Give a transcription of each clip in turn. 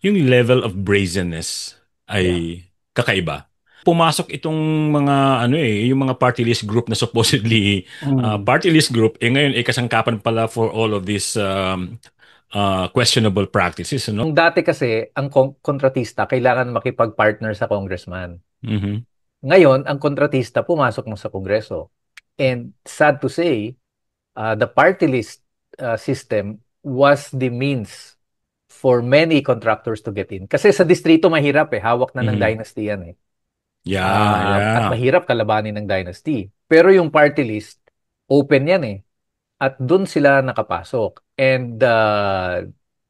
yung level of brazenness Yeah. ay kakaiba. Pumasok itong mga ano yung mga party list group na supposedly Mm. party list group ngayon kasangkapan pala for all of these questionable practices, ano? Nung dati kasi, ang kontratista kailangan makipag-partner sa congressman. Mhm. Ngayon, ang kontratista pumasok mo sa kongreso. And sad to say, the party list system was the means for many contractors to get in. Kasi sa distrito mahirap hawak na ng Mhm. dynasty yan eh. Yeah, At yeah. mahirap kalabanin ng dynasty. Pero yung party list, open yan eh. At doon sila nakapasok. And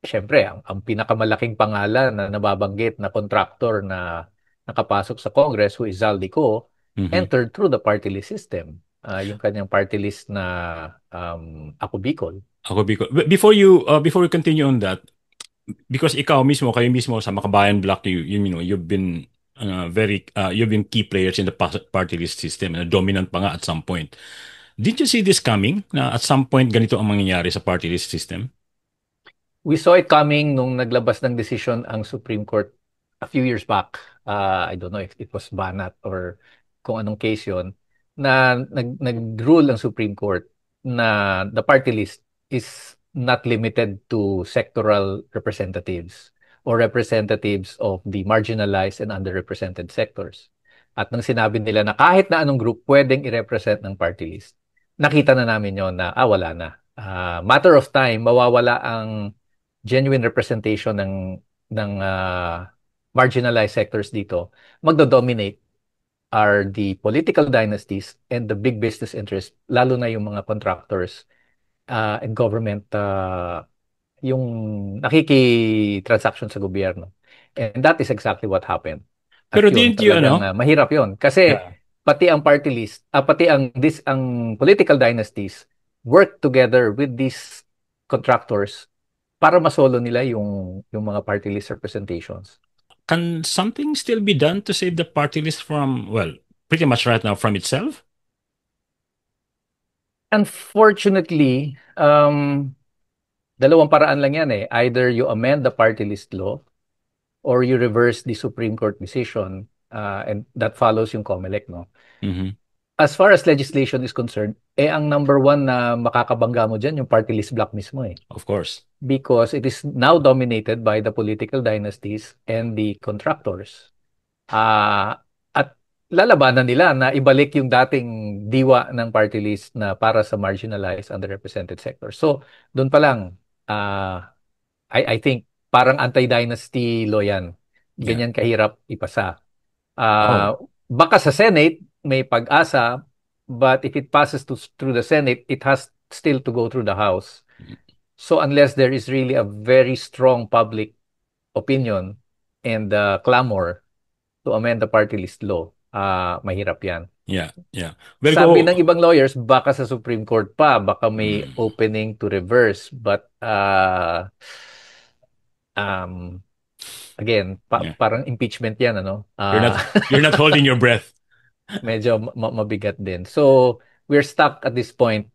syempre, ang pinakamalaking pangalan na nababanggit na contractor na nakapasok sa Congress, who is Zaldico, Mhm. entered through the party list system. Yung kanyang party list na Ako Bicol. Ako before you continue on that, because kayo mismo sa Makabayan Block, you've been you've been key players in the party list system, and dominant pa nga at some point. Did you see this coming na at some point ganito ang mangyayari sa party list system? We saw it coming nung naglabas ng decision ang Supreme Court a few years back. I don't know if it was Banat or kung anong case yon, na nag-rule ang Supreme Court na the party list is not limited to sectoral representatives or representatives of the marginalized and underrepresented sectors. At nang sinabi nila na kahit na anong group pwedeng i-represent ng party list, nakita na namin yon na wala na. Matter of time, mawawala ang genuine representation ng marginalized sectors dito. Magdo-dominate are the political dynasties and the big business interests, lalo na yung mga contractors and government, yung nakiki-transaction sa gobyerno. And that is exactly what happened. At Pero yun, didn't you talagang ano? mahirap yun. Kasi Yeah. pati ang party list, pati ang political dynasties work together with these contractors para masolo nila yung mga party list representations. Can something still be done to save the party list from, well, pretty much right now from itself? Unfortunately, dalawang paraan lang yan eh. Either you amend the party list law or you reverse the Supreme Court decision, and that follows yung COMELEC, no? Mhm. As far as legislation is concerned, ang number one na makakabangga mo dyan, yung party list block mismo eh. Of course. Because it is now dominated by the political dynasties and the contractors. At lalabanan nila na ibalik yung dating diwa ng party list na para sa marginalized, underrepresented sectors. So, doon pa lang, I think parang anti-dynasty law yan. Yeah. Ganyan kahirap ipasa. Oh. Baka sa Senate, may pag-asa, but if it passes through the Senate, it has still to go through the House. So, unless there is really a very strong public opinion and clamor to amend the party list law, mahirap yan. Yeah, yeah. Well, Sabi go. ng ibang lawyers, baka sa Supreme Court pa, baka may Mm, opening to reverse. But um, again, yeah. parang impeachment yan, ano? You're not you're not holding your breath. Medyo mabigat din. So, we're stuck at this point.